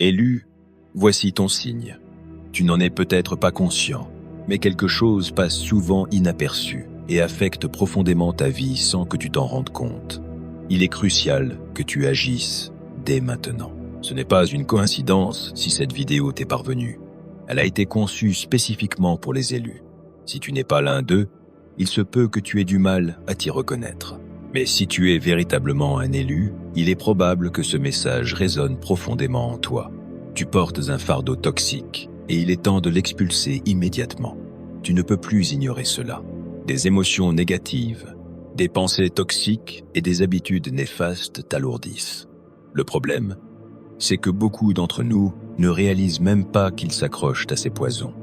Élu, voici ton signe. Tu n'en es peut-être pas conscient, mais quelque chose passe souvent inaperçu et affecte profondément ta vie sans que tu t'en rendes compte. Il est crucial que tu agisses dès maintenant. Ce n'est pas une coïncidence si cette vidéo t'est parvenue. Elle a été conçue spécifiquement pour les élus. Si tu n'es pas l'un d'eux, il se peut que tu aies du mal à t'y reconnaître. Mais si tu es véritablement un élu, il est probable que ce message résonne profondément en toi. Tu portes un fardeau toxique et il est temps de l'expulser immédiatement. Tu ne peux plus ignorer cela. Des émotions négatives, des pensées toxiques et des habitudes néfastes t'alourdissent. Le problème, c'est que beaucoup d'entre nous ne réalisent même pas qu'ils s'accrochent à ces poisons.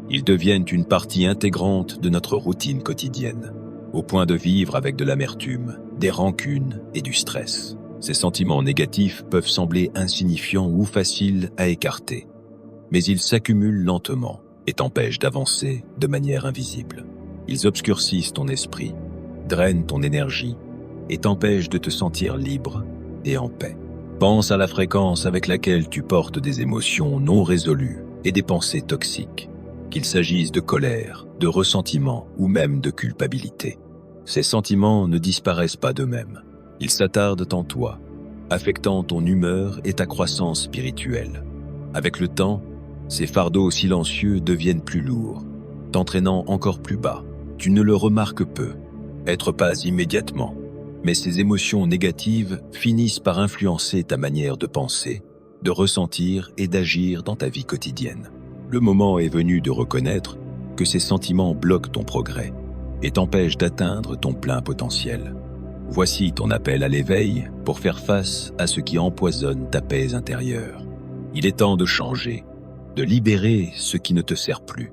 Ils deviennent une partie intégrante de notre routine quotidienne, au point de vivre avec de l'amertume, des rancunes et du stress. Ces sentiments négatifs peuvent sembler insignifiants ou faciles à écarter, mais ils s'accumulent lentement et t'empêchent d'avancer de manière invisible. Ils obscurcissent ton esprit, drainent ton énergie et t'empêchent de te sentir libre et en paix. Pense à la fréquence avec laquelle tu portes des émotions non résolues et des pensées toxiques, qu'il s'agisse de colère, de ressentiment ou même de culpabilité. Ces sentiments ne disparaissent pas d'eux-mêmes. Ils s'attardent en toi, affectant ton humeur et ta croissance spirituelle. Avec le temps, ces fardeaux silencieux deviennent plus lourds, t'entraînant encore plus bas. Tu ne le remarques peu, être pas immédiatement, mais ces émotions négatives finissent par influencer ta manière de penser, de ressentir et d'agir dans ta vie quotidienne. Le moment est venu de reconnaître que ces sentiments bloquent ton progrès et t'empêchent d'atteindre ton plein potentiel. Voici ton appel à l'éveil pour faire face à ce qui empoisonne ta paix intérieure. Il est temps de changer, de libérer ce qui ne te sert plus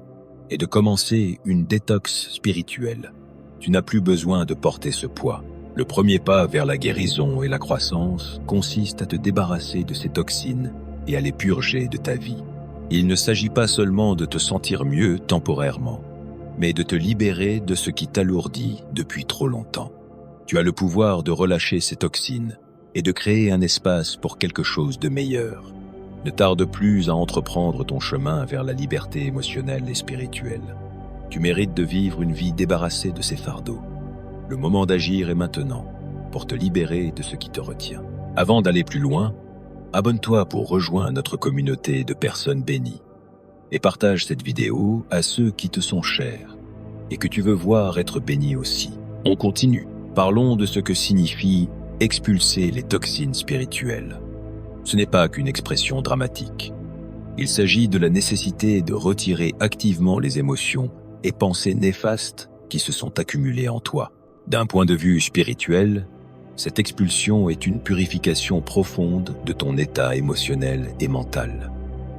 et de commencer une détox spirituelle. Tu n'as plus besoin de porter ce poids. Le premier pas vers la guérison et la croissance consiste à te débarrasser de ces toxines et à les purger de ta vie. Il ne s'agit pas seulement de te sentir mieux temporairement, mais de te libérer de ce qui t'alourdit depuis trop longtemps. Tu as le pouvoir de relâcher ces toxines et de créer un espace pour quelque chose de meilleur. Ne tarde plus à entreprendre ton chemin vers la liberté émotionnelle et spirituelle. Tu mérites de vivre une vie débarrassée de ces fardeaux. Le moment d'agir est maintenant, pour te libérer de ce qui te retient. Avant d'aller plus loin, abonne-toi pour rejoindre notre communauté de personnes bénies et partage cette vidéo à ceux qui te sont chers et que tu veux voir être bénis aussi. On continue. Parlons de ce que signifie expulser les toxines spirituelles. Ce n'est pas qu'une expression dramatique. Il s'agit de la nécessité de retirer activement les émotions et pensées néfastes qui se sont accumulées en toi. D'un point de vue spirituel, cette expulsion est une purification profonde de ton état émotionnel et mental.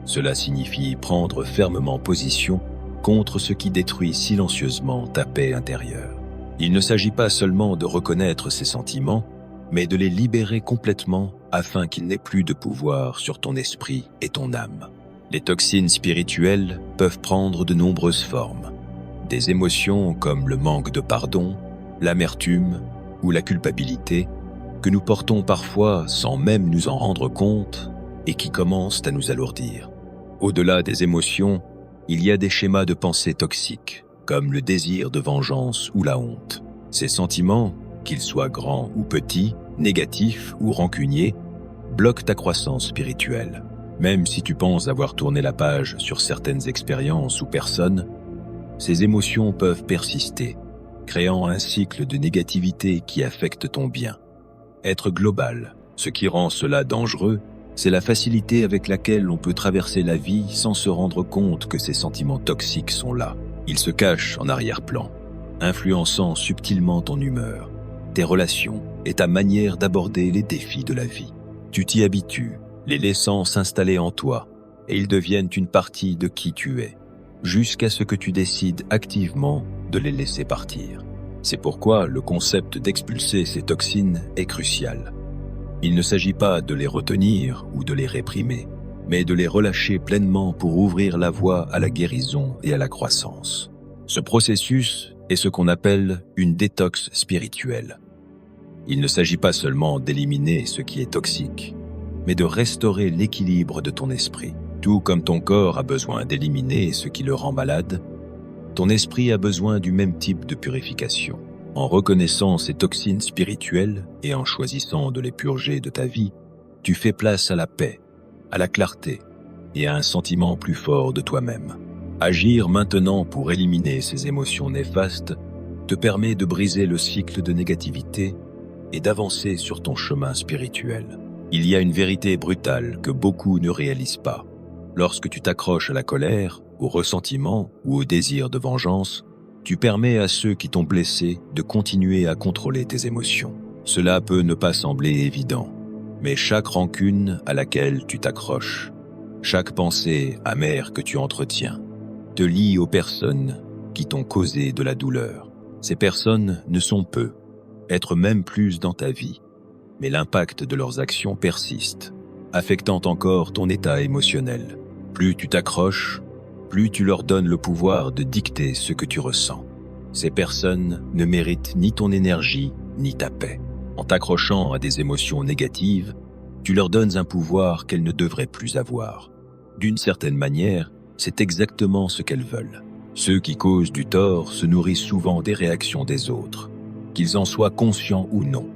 Cela signifie prendre fermement position contre ce qui détruit silencieusement ta paix intérieure. Il ne s'agit pas seulement de reconnaître ces sentiments, mais de les libérer complètement afin qu'ils n'aient plus de pouvoir sur ton esprit et ton âme. Les toxines spirituelles peuvent prendre de nombreuses formes. Des émotions comme le manque de pardon, l'amertume ou la culpabilité que nous portons parfois sans même nous en rendre compte et qui commencent à nous alourdir. Au-delà des émotions, il y a des schémas de pensée toxiques, comme le désir de vengeance ou la honte. Ces sentiments, qu'ils soient grands ou petits, négatifs ou rancuniers, bloquent ta croissance spirituelle. Même si tu penses avoir tourné la page sur certaines expériences ou personnes, ces émotions peuvent persister, créant un cycle de négativité qui affecte ton bien. Être global, ce qui rend cela dangereux, c'est la facilité avec laquelle on peut traverser la vie sans se rendre compte que ces sentiments toxiques sont là. Ils se cachent en arrière-plan, influençant subtilement ton humeur, tes relations et ta manière d'aborder les défis de la vie. Tu t'y habitues, les laissant s'installer en toi, et ils deviennent une partie de qui tu es, jusqu'à ce que tu décides activement de les laisser partir. C'est pourquoi le concept d'expulser ces toxines est crucial. Il ne s'agit pas de les retenir ou de les réprimer, mais de les relâcher pleinement pour ouvrir la voie à la guérison et à la croissance. Ce processus est ce qu'on appelle une détox spirituelle. Il ne s'agit pas seulement d'éliminer ce qui est toxique, mais de restaurer l'équilibre de ton esprit. Tout comme ton corps a besoin d'éliminer ce qui le rend malade, ton esprit a besoin du même type de purification. En reconnaissant ces toxines spirituelles et en choisissant de les purger de ta vie, tu fais place à la paix, à la clarté et à un sentiment plus fort de toi-même. Agir maintenant pour éliminer ces émotions néfastes te permet de briser le cycle de négativité et d'avancer sur ton chemin spirituel. Il y a une vérité brutale que beaucoup ne réalisent pas. Lorsque tu t'accroches à la colère, au ressentiment ou au désir de vengeance, tu permets à ceux qui t'ont blessé de continuer à contrôler tes émotions. Cela peut ne pas sembler évident, mais chaque rancune à laquelle tu t'accroches, chaque pensée amère que tu entretiens, te lie aux personnes qui t'ont causé de la douleur. Ces personnes ne sont peu, être même plus dans ta vie, mais l'impact de leurs actions persiste, affectant encore ton état émotionnel. Plus tu t'accroches, plus tu leur donnes le pouvoir de dicter ce que tu ressens. Ces personnes ne méritent ni ton énergie, ni ta paix. En t'accrochant à des émotions négatives, tu leur donnes un pouvoir qu'elles ne devraient plus avoir. D'une certaine manière, c'est exactement ce qu'elles veulent. Ceux qui causent du tort se nourrissent souvent des réactions des autres, qu'ils en soient conscients ou non.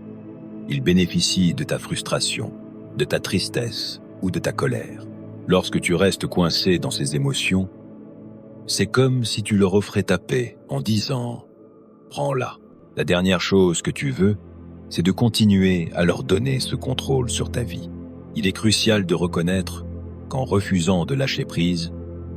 Ils bénéficient de ta frustration, de ta tristesse ou de ta colère. Lorsque tu restes coincé dans ces émotions, c'est comme si tu leur offrais ta paix en disant « Prends-la ». La dernière chose que tu veux, c'est de continuer à leur donner ce contrôle sur ta vie. Il est crucial de reconnaître qu'en refusant de lâcher prise,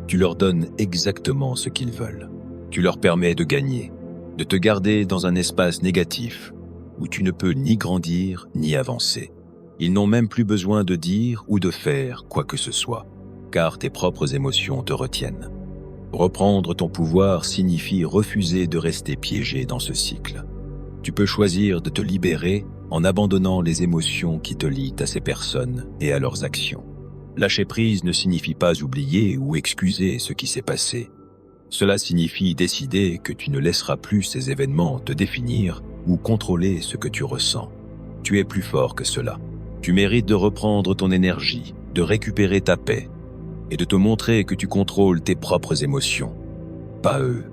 tu leur donnes exactement ce qu'ils veulent. Tu leur permets de gagner, de te garder dans un espace négatif où tu ne peux ni grandir ni avancer. Ils n'ont même plus besoin de dire ou de faire quoi que ce soit, car tes propres émotions te retiennent. Reprendre ton pouvoir signifie refuser de rester piégé dans ce cycle. Tu peux choisir de te libérer en abandonnant les émotions qui te lient à ces personnes et à leurs actions. Lâcher prise ne signifie pas oublier ou excuser ce qui s'est passé. Cela signifie décider que tu ne laisseras plus ces événements te définir ou contrôler ce que tu ressens. Tu es plus fort que cela. Tu mérites de reprendre ton énergie, de récupérer ta paix et de te montrer que tu contrôles tes propres émotions, pas eux.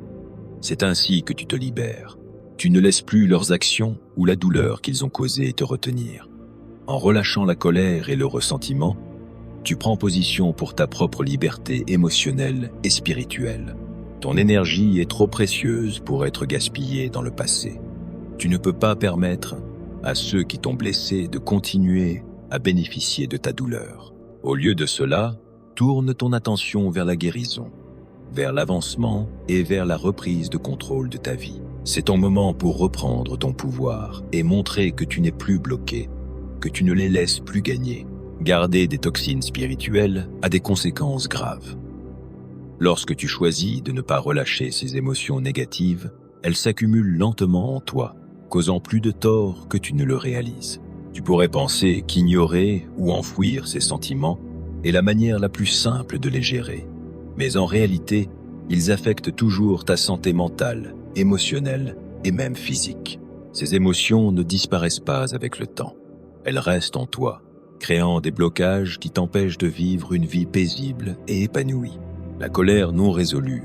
C'est ainsi que tu te libères. Tu ne laisses plus leurs actions ou la douleur qu'ils ont causée te retenir. En relâchant la colère et le ressentiment, tu prends position pour ta propre liberté émotionnelle et spirituelle. Ton énergie est trop précieuse pour être gaspillée dans le passé. Tu ne peux pas permettre à ceux qui t'ont blessé de continuer à bénéficier de ta douleur. Au lieu de cela, tourne ton attention vers la guérison, vers l'avancement et vers la reprise de contrôle de ta vie. C'est ton moment pour reprendre ton pouvoir et montrer que tu n'es plus bloqué, que tu ne les laisses plus gagner. Garder des toxines spirituelles a des conséquences graves. Lorsque tu choisis de ne pas relâcher ces émotions négatives, elles s'accumulent lentement en toi, causant plus de tort que tu ne le réalises. Tu pourrais penser qu'ignorer ou enfouir ces sentiments est la manière la plus simple de les gérer. Mais en réalité, ils affectent toujours ta santé mentale, émotionnelle et même physique. Ces émotions ne disparaissent pas avec le temps. Elles restent en toi, créant des blocages qui t'empêchent de vivre une vie paisible et épanouie. La colère non résolue,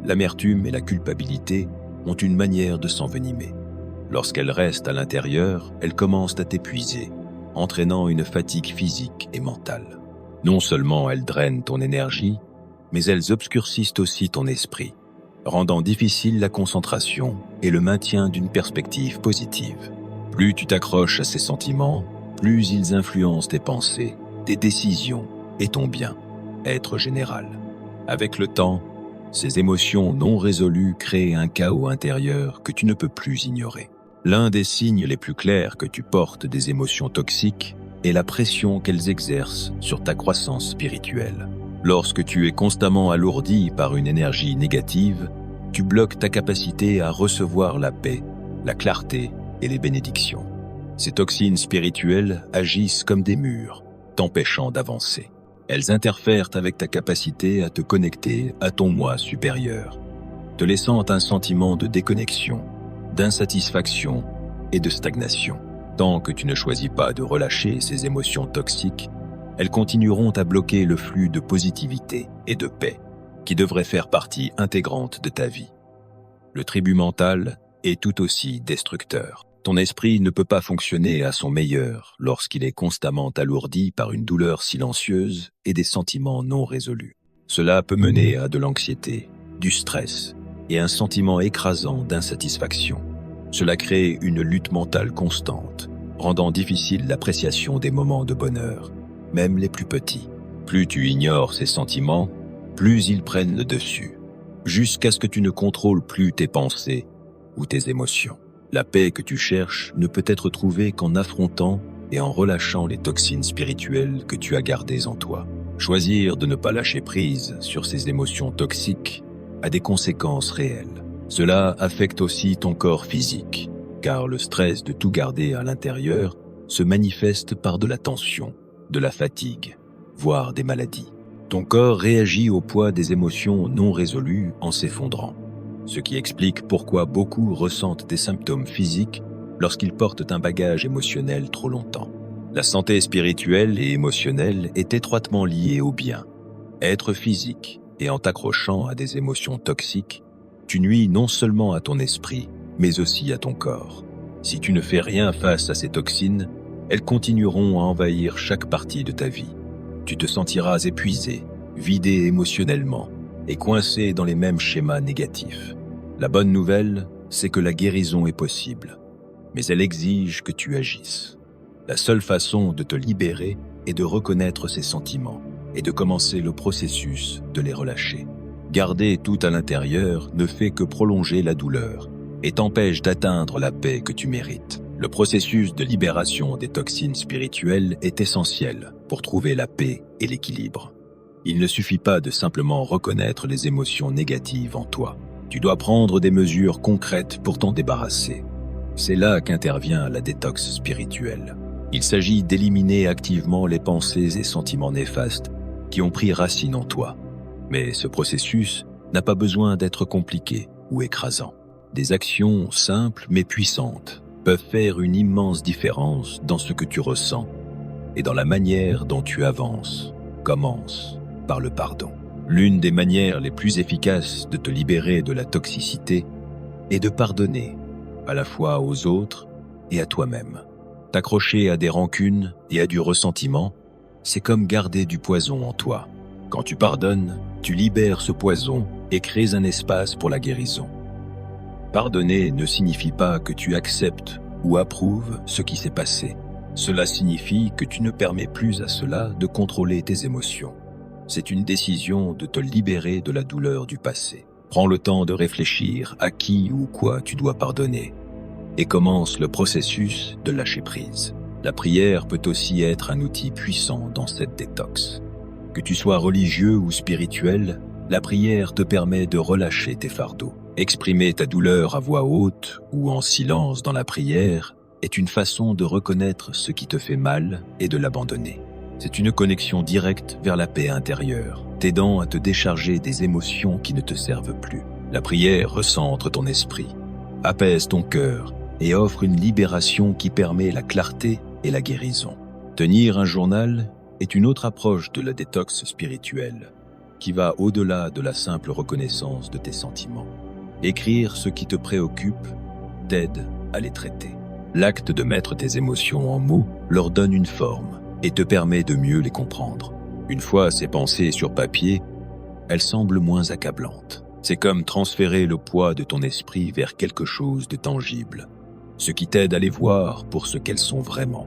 l'amertume et la culpabilité ont une manière de s'envenimer. Lorsqu'elles restent à l'intérieur, elles commencent à t'épuiser, entraînant une fatigue physique et mentale. Non seulement elles drainent ton énergie, mais elles obscurcissent aussi ton esprit, rendant difficile la concentration et le maintien d'une perspective positive. Plus tu t'accroches à ces sentiments, plus ils influencent tes pensées, tes décisions et ton bien-être général. Avec le temps, ces émotions non résolues créent un chaos intérieur que tu ne peux plus ignorer. L'un des signes les plus clairs que tu portes des émotions toxiques est la pression qu'elles exercent sur ta croissance spirituelle. Lorsque tu es constamment alourdi par une énergie négative, tu bloques ta capacité à recevoir la paix, la clarté et les bénédictions. Ces toxines spirituelles agissent comme des murs, t'empêchant d'avancer. Elles interfèrent avec ta capacité à te connecter à ton moi supérieur, te laissant un sentiment de déconnexion, d'insatisfaction et de stagnation. Tant que tu ne choisis pas de relâcher ces émotions toxiques, elles continueront à bloquer le flux de positivité et de paix qui devrait faire partie intégrante de ta vie. Le tribut mental est tout aussi destructeur. Ton esprit ne peut pas fonctionner à son meilleur lorsqu'il est constamment alourdi par une douleur silencieuse et des sentiments non résolus. Cela peut mener à de l'anxiété, du stress et un sentiment écrasant d'insatisfaction. Cela crée une lutte mentale constante, rendant difficile l'appréciation des moments de bonheur, même les plus petits. Plus tu ignores ces sentiments, plus ils prennent le dessus, jusqu'à ce que tu ne contrôles plus tes pensées ou tes émotions. La paix que tu cherches ne peut être trouvée qu'en affrontant et en relâchant les toxines spirituelles que tu as gardées en toi. Choisir de ne pas lâcher prise sur ces émotions toxiques a des conséquences réelles. Cela affecte aussi ton corps physique, car le stress de tout garder à l'intérieur se manifeste par de la tension, de la fatigue, voire des maladies. Ton corps réagit au poids des émotions non résolues en s'effondrant, ce qui explique pourquoi beaucoup ressentent des symptômes physiques lorsqu'ils portent un bagage émotionnel trop longtemps. La santé spirituelle et émotionnelle est étroitement liée au bien. Être physique et en t'accrochant à des émotions toxiques, tu nuis non seulement à ton esprit, mais aussi à ton corps. Si tu ne fais rien face à ces toxines, elles continueront à envahir chaque partie de ta vie. Tu te sentiras épuisé, vidé émotionnellement et coincé dans les mêmes schémas négatifs. La bonne nouvelle, c'est que la guérison est possible, mais elle exige que tu agisses. La seule façon de te libérer est de reconnaître ces sentiments et de commencer le processus de les relâcher. Garder tout à l'intérieur ne fait que prolonger la douleur et t'empêche d'atteindre la paix que tu mérites. Le processus de libération des toxines spirituelles est essentiel pour trouver la paix et l'équilibre. Il ne suffit pas de simplement reconnaître les émotions négatives en toi. Tu dois prendre des mesures concrètes pour t'en débarrasser. C'est là qu'intervient la détox spirituelle. Il s'agit d'éliminer activement les pensées et sentiments néfastes qui ont pris racine en toi. Mais ce processus n'a pas besoin d'être compliqué ou écrasant. Des actions simples mais puissantes peuvent faire une immense différence dans ce que tu ressens et dans la manière dont tu avances. Commence par le pardon. L'une des manières les plus efficaces de te libérer de la toxicité est de pardonner, à la fois aux autres et à toi-même. T'accrocher à des rancunes et à du ressentiment, c'est comme garder du poison en toi. Quand tu pardonnes, tu libères ce poison et crées un espace pour la guérison. Pardonner ne signifie pas que tu acceptes ou approuves ce qui s'est passé. Cela signifie que tu ne permets plus à cela de contrôler tes émotions. C'est une décision de te libérer de la douleur du passé. Prends le temps de réfléchir à qui ou quoi tu dois pardonner et commence le processus de lâcher prise. La prière peut aussi être un outil puissant dans cette détox. Que tu sois religieux ou spirituel, la prière te permet de relâcher tes fardeaux. Exprimer ta douleur à voix haute ou en silence dans la prière est une façon de reconnaître ce qui te fait mal et de l'abandonner. C'est une connexion directe vers la paix intérieure, t'aidant à te décharger des émotions qui ne te servent plus. La prière recentre ton esprit, apaise ton cœur et offre une libération qui permet la clarté et la guérison. Tenir un journal est une autre approche de la détox spirituelle, qui va au-delà de la simple reconnaissance de tes sentiments. Écrire ce qui te préoccupe t'aide à les traiter. L'acte de mettre tes émotions en mots leur donne une forme et te permet de mieux les comprendre. Une fois ces pensées sur papier, elles semblent moins accablantes. C'est comme transférer le poids de ton esprit vers quelque chose de tangible, ce qui t'aide à les voir pour ce qu'elles sont vraiment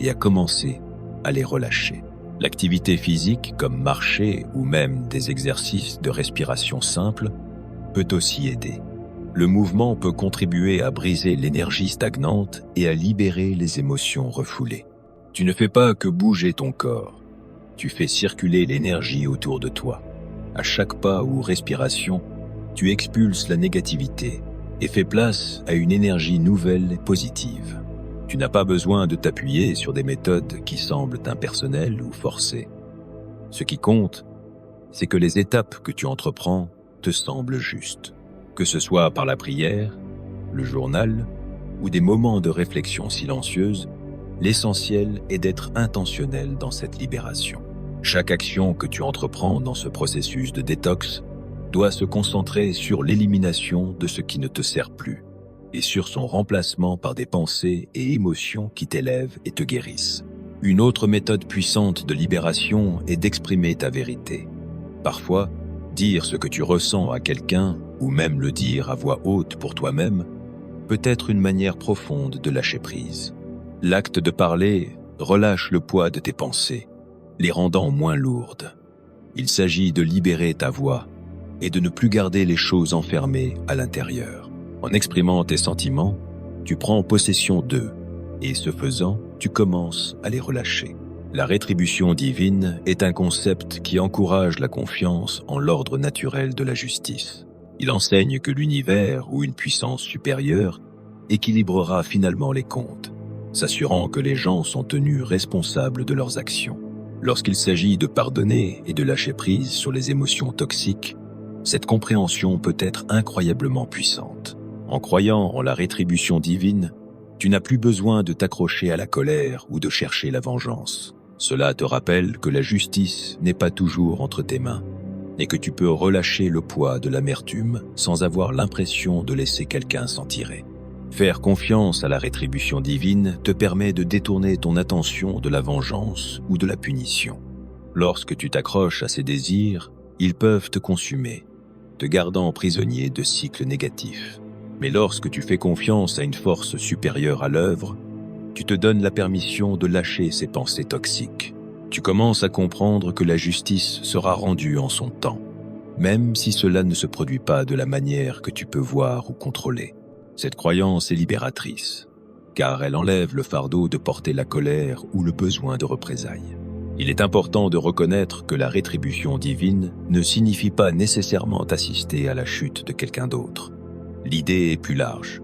et à commencer à les relâcher. L'activité physique, comme marcher ou même des exercices de respiration simples, peut aussi aider. Le mouvement peut contribuer à briser l'énergie stagnante et à libérer les émotions refoulées. Tu ne fais pas que bouger ton corps, tu fais circuler l'énergie autour de toi. À chaque pas ou respiration, tu expulses la négativité et fais place à une énergie nouvelle et positive. Tu n'as pas besoin de t'appuyer sur des méthodes qui semblent impersonnelles ou forcées. Ce qui compte, c'est que les étapes que tu entreprends te semblent justes. Que ce soit par la prière, le journal ou des moments de réflexion silencieuse, L'essentiel est d'être intentionnel dans cette libération. Chaque action que tu entreprends dans ce processus de détox doit se concentrer sur l'élimination de ce qui ne te sert plus et sur son remplacement par des pensées et émotions qui t'élèvent et te guérissent. Une autre méthode puissante de libération est d'exprimer ta vérité. Parfois, dire ce que tu ressens à quelqu'un, ou même le dire à voix haute pour toi-même, peut être une manière profonde de lâcher prise. L'acte de parler relâche le poids de tes pensées, les rendant moins lourdes. Il s'agit de libérer ta voix et de ne plus garder les choses enfermées à l'intérieur. En exprimant tes sentiments, tu prends possession d'eux, et ce faisant, tu commences à les relâcher. La rétribution divine est un concept qui encourage la confiance en l'ordre naturel de la justice. Il enseigne que l'univers ou une puissance supérieure équilibrera finalement les comptes, s'assurant que les gens sont tenus responsables de leurs actions. Lorsqu'il s'agit de pardonner et de lâcher prise sur les émotions toxiques, cette compréhension peut être incroyablement puissante. En croyant en la rétribution divine, tu n'as plus besoin de t'accrocher à la colère ou de chercher la vengeance. Cela te rappelle que la justice n'est pas toujours entre tes mains et que tu peux relâcher le poids de l'amertume sans avoir l'impression de laisser quelqu'un s'en tirer. Faire confiance à la rétribution divine te permet de détourner ton attention de la vengeance ou de la punition. Lorsque tu t'accroches à ces désirs, ils peuvent te consumer, te gardant prisonnier de cycles négatifs. Mais lorsque tu fais confiance à une force supérieure à l'œuvre, tu te donnes la permission de lâcher ces pensées toxiques. Tu commences à comprendre que la justice sera rendue en son temps, même si cela ne se produit pas de la manière que tu peux voir ou contrôler. Cette croyance est libératrice, car elle enlève le fardeau de porter la colère ou le besoin de représailles. Il est important de reconnaître que la rétribution divine ne signifie pas nécessairement assister à la chute de quelqu'un d'autre. L'idée est plus large.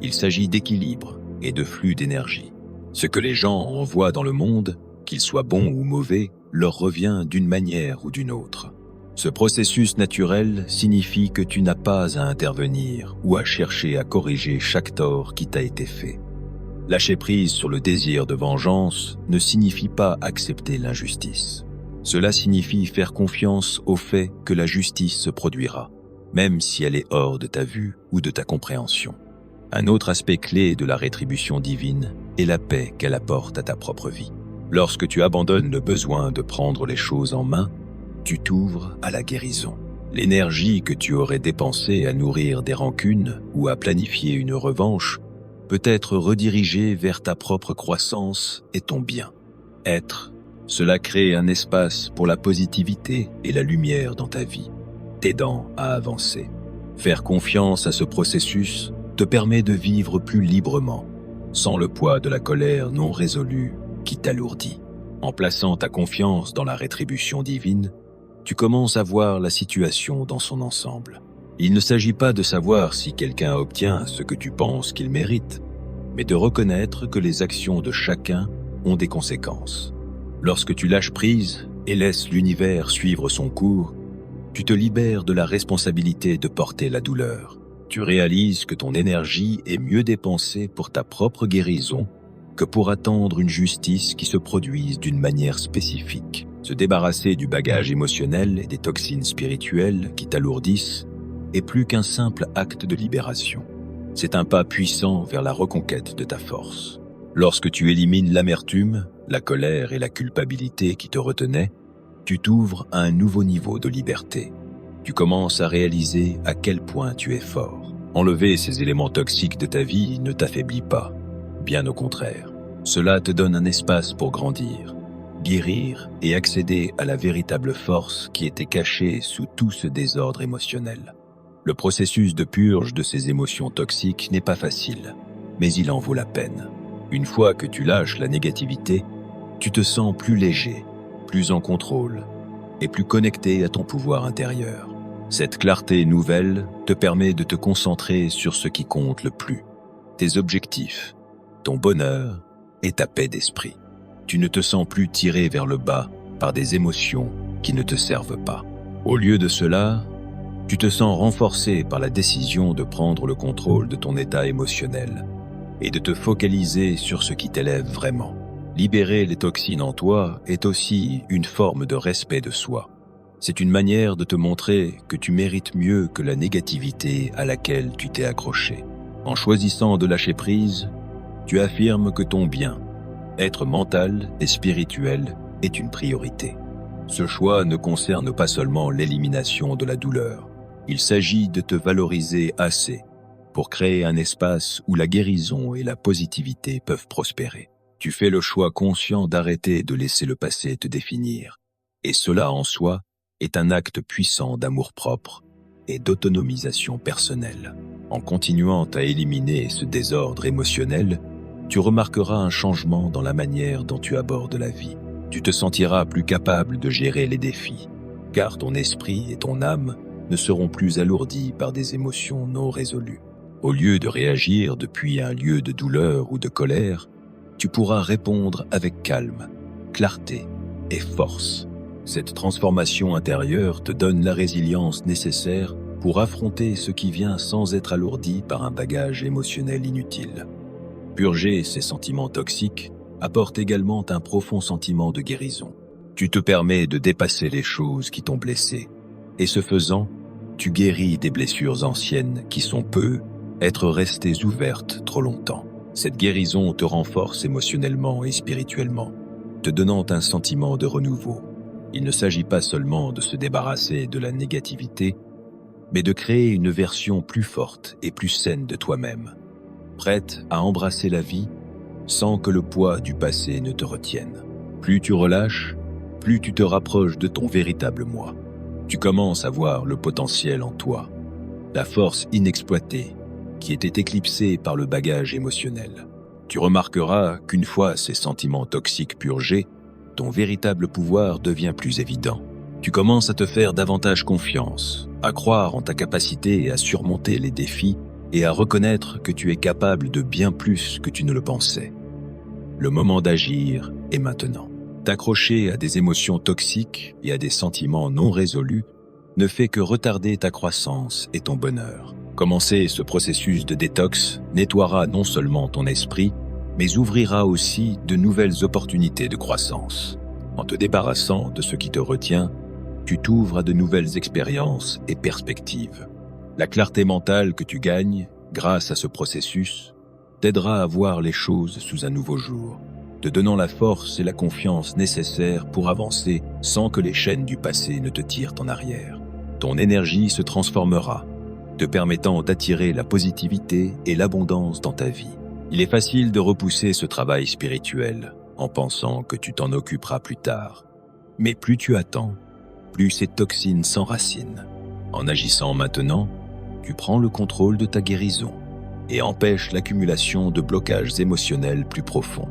Il s'agit d'équilibre et de flux d'énergie. Ce que les gens envoient dans le monde, qu'il soit bon ou mauvais, leur revient d'une manière ou d'une autre. Ce processus naturel signifie que tu n'as pas à intervenir ou à chercher à corriger chaque tort qui t'a été fait. Lâcher prise sur le désir de vengeance ne signifie pas accepter l'injustice. Cela signifie faire confiance au fait que la justice se produira, même si elle est hors de ta vue ou de ta compréhension. Un autre aspect clé de la rétribution divine est la paix qu'elle apporte à ta propre vie. Lorsque tu abandonnes le besoin de prendre les choses en main, tu t'ouvres à la guérison. L'énergie que tu aurais dépensée à nourrir des rancunes ou à planifier une revanche peut être redirigée vers ta propre croissance et ton bien-être. Cela crée un espace pour la positivité et la lumière dans ta vie, t'aidant à avancer. Faire confiance à ce processus te permet de vivre plus librement, sans le poids de la colère non résolue qui t'alourdit. En plaçant ta confiance dans la rétribution divine, tu commences à voir la situation dans son ensemble. Il ne s'agit pas de savoir si quelqu'un obtient ce que tu penses qu'il mérite, mais de reconnaître que les actions de chacun ont des conséquences. Lorsque tu lâches prise et laisses l'univers suivre son cours, tu te libères de la responsabilité de porter la douleur. Tu réalises que ton énergie est mieux dépensée pour ta propre guérison que pour attendre une justice qui se produise d'une manière spécifique. Se débarrasser du bagage émotionnel et des toxines spirituelles qui t'alourdissent est plus qu'un simple acte de libération. C'est un pas puissant vers la reconquête de ta force. Lorsque tu élimines l'amertume, la colère et la culpabilité qui te retenaient, tu t'ouvres à un nouveau niveau de liberté. Tu commences à réaliser à quel point tu es fort. Enlever ces éléments toxiques de ta vie ne t'affaiblit pas. Bien au contraire, cela te donne un espace pour grandir, guérir et accéder à la véritable force qui était cachée sous tout ce désordre émotionnel. Le processus de purge de ces émotions toxiques n'est pas facile, mais il en vaut la peine. Une fois que tu lâches la négativité, tu te sens plus léger, plus en contrôle et plus connecté à ton pouvoir intérieur. Cette clarté nouvelle te permet de te concentrer sur ce qui compte le plus, tes objectifs, ton bonheur et ta paix d'esprit. Tu ne te sens plus tiré vers le bas par des émotions qui ne te servent pas. Au lieu de cela, tu te sens renforcé par la décision de prendre le contrôle de ton état émotionnel et de te focaliser sur ce qui t'élève vraiment. Libérer les toxines en toi est aussi une forme de respect de soi. C'est une manière de te montrer que tu mérites mieux que la négativité à laquelle tu t'es accroché. En choisissant de lâcher prise, tu affirmes que ton bien, être mental et spirituel, est une priorité. Ce choix ne concerne pas seulement l'élimination de la douleur. Il s'agit de te valoriser assez pour créer un espace où la guérison et la positivité peuvent prospérer. Tu fais le choix conscient d'arrêter de laisser le passé te définir. Et cela en soi est un acte puissant d'amour-propre et d'autonomisation personnelle. En continuant à éliminer ce désordre émotionnel, tu remarqueras un changement dans la manière dont tu abordes la vie. Tu te sentiras plus capable de gérer les défis, car ton esprit et ton âme ne seront plus alourdis par des émotions non résolues. Au lieu de réagir depuis un lieu de douleur ou de colère, tu pourras répondre avec calme, clarté et force. Cette transformation intérieure te donne la résilience nécessaire pour affronter ce qui vient sans être alourdi par un bagage émotionnel inutile. Purger ces sentiments toxiques apporte également un profond sentiment de guérison. Tu te permets de dépasser les choses qui t'ont blessé, et ce faisant, tu guéris des blessures anciennes qui peut être restées ouvertes trop longtemps. Cette guérison te renforce émotionnellement et spirituellement, te donnant un sentiment de renouveau. Il ne s'agit pas seulement de se débarrasser de la négativité, mais de créer une version plus forte et plus saine de toi-même, prête à embrasser la vie sans que le poids du passé ne te retienne. Plus tu relâches, plus tu te rapproches de ton véritable moi. Tu commences à voir le potentiel en toi, la force inexploitée qui était éclipsée par le bagage émotionnel. Tu remarqueras qu'une fois ces sentiments toxiques purgés, ton véritable pouvoir devient plus évident. Tu commences à te faire davantage confiance, à croire en ta capacité à surmonter les défis et à reconnaître que tu es capable de bien plus que tu ne le pensais. Le moment d'agir est maintenant. T'accrocher à des émotions toxiques et à des sentiments non résolus ne fait que retarder ta croissance et ton bonheur. Commencer ce processus de détox nettoiera non seulement ton esprit, mais ouvrira aussi de nouvelles opportunités de croissance. En te débarrassant de ce qui te retient, tu t'ouvres à de nouvelles expériences et perspectives. La clarté mentale que tu gagnes grâce à ce processus t'aidera à voir les choses sous un nouveau jour, te donnant la force et la confiance nécessaires pour avancer sans que les chaînes du passé ne te tirent en arrière. Ton énergie se transformera, te permettant d'attirer la positivité et l'abondance dans ta vie. Il est facile de repousser ce travail spirituel en pensant que tu t'en occuperas plus tard. Mais plus tu attends, plus ces toxines s'enracinent. En agissant maintenant, tu prends le contrôle de ta guérison et empêches l'accumulation de blocages émotionnels plus profonds.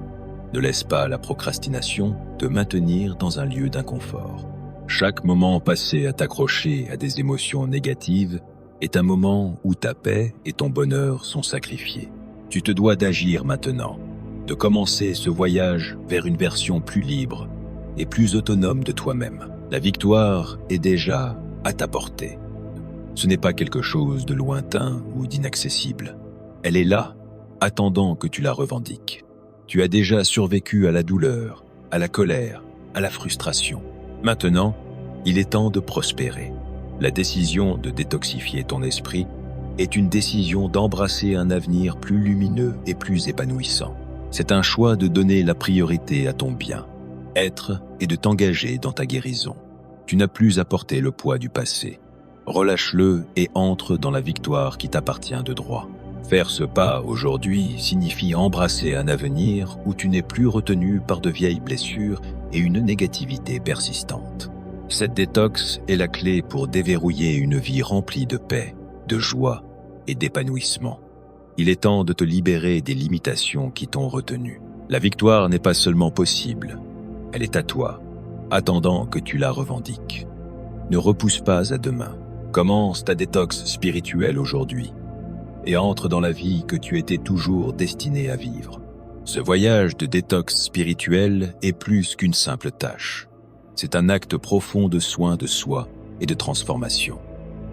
Ne laisse pas la procrastination te maintenir dans un lieu d'inconfort. Chaque moment passé à t'accrocher à des émotions négatives est un moment où ta paix et ton bonheur sont sacrifiés. Tu te dois d'agir maintenant, de commencer ce voyage vers une version plus libre et plus autonome de toi-même. La victoire est déjà à ta portée. Ce n'est pas quelque chose de lointain ou d'inaccessible. Elle est là, attendant que tu la revendiques. Tu as déjà survécu à la douleur, à la colère, à la frustration. Maintenant, il est temps de prospérer. La décision de détoxifier ton esprit est une décision d'embrasser un avenir plus lumineux et plus épanouissant. C'est un choix de donner la priorité à ton bien, être et de t'engager dans ta guérison. Tu n'as plus à porter le poids du passé. Relâche-le et entre dans la victoire qui t'appartient de droit. Faire ce pas aujourd'hui signifie embrasser un avenir où tu n'es plus retenu par de vieilles blessures et une négativité persistante. Cette détox est la clé pour déverrouiller une vie remplie de paix, de joie et d'épanouissement. Il est temps de te libérer des limitations qui t'ont retenu. La victoire n'est pas seulement possible, elle est à toi, attendant que tu la revendiques. Ne repousse pas à demain. Commence ta détox spirituelle aujourd'hui et entre dans la vie que tu étais toujours destiné à vivre. Ce voyage de détox spirituel est plus qu'une simple tâche. C'est un acte profond de soin de soi et de transformation.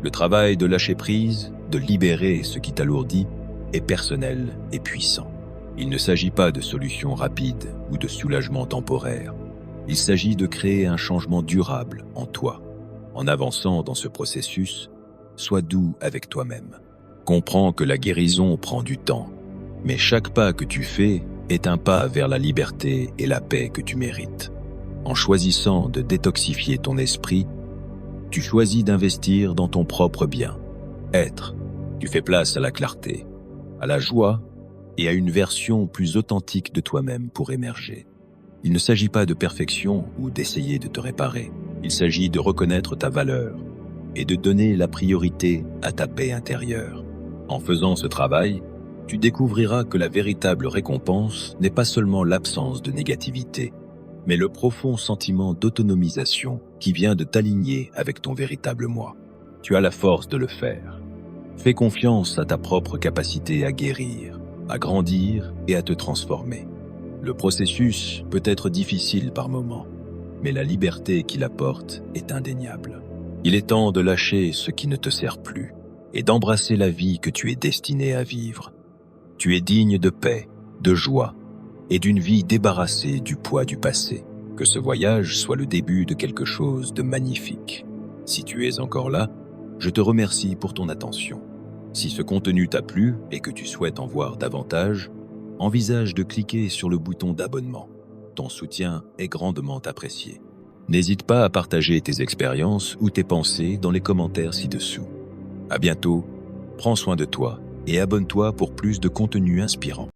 Le travail de lâcher prise, de libérer ce qui t'alourdit, est personnel et puissant. Il ne s'agit pas de solutions rapides ou de soulagement temporaire. Il s'agit de créer un changement durable en toi. En avançant dans ce processus, sois doux avec toi-même. Comprends que la guérison prend du temps, mais chaque pas que tu fais est un pas vers la liberté et la paix que tu mérites. En choisissant de détoxifier ton esprit, tu choisis d'investir dans ton propre bien. Être, tu fais place à la clarté, à la joie et à une version plus authentique de toi-même pour émerger. Il ne s'agit pas de perfection ou d'essayer de te réparer. Il s'agit de reconnaître ta valeur et de donner la priorité à ta paix intérieure. En faisant ce travail, tu découvriras que la véritable récompense n'est pas seulement l'absence de négativité, mais le profond sentiment d'autonomisation qui vient de t'aligner avec ton véritable moi. Tu as la force de le faire. Fais confiance à ta propre capacité à guérir, à grandir et à te transformer. Le processus peut être difficile par moments, mais la liberté qu'il apporte est indéniable. Il est temps de lâcher ce qui ne te sert plus et d'embrasser la vie que tu es destiné à vivre. Tu es digne de paix, de joie et d'une vie débarrassée du poids du passé. Que ce voyage soit le début de quelque chose de magnifique. Si tu es encore là, je te remercie pour ton attention. Si ce contenu t'a plu et que tu souhaites en voir davantage, envisage de cliquer sur le bouton d'abonnement. Ton soutien est grandement apprécié. N'hésite pas à partager tes expériences ou tes pensées dans les commentaires ci-dessous. À bientôt, prends soin de toi et abonne-toi pour plus de contenu inspirant.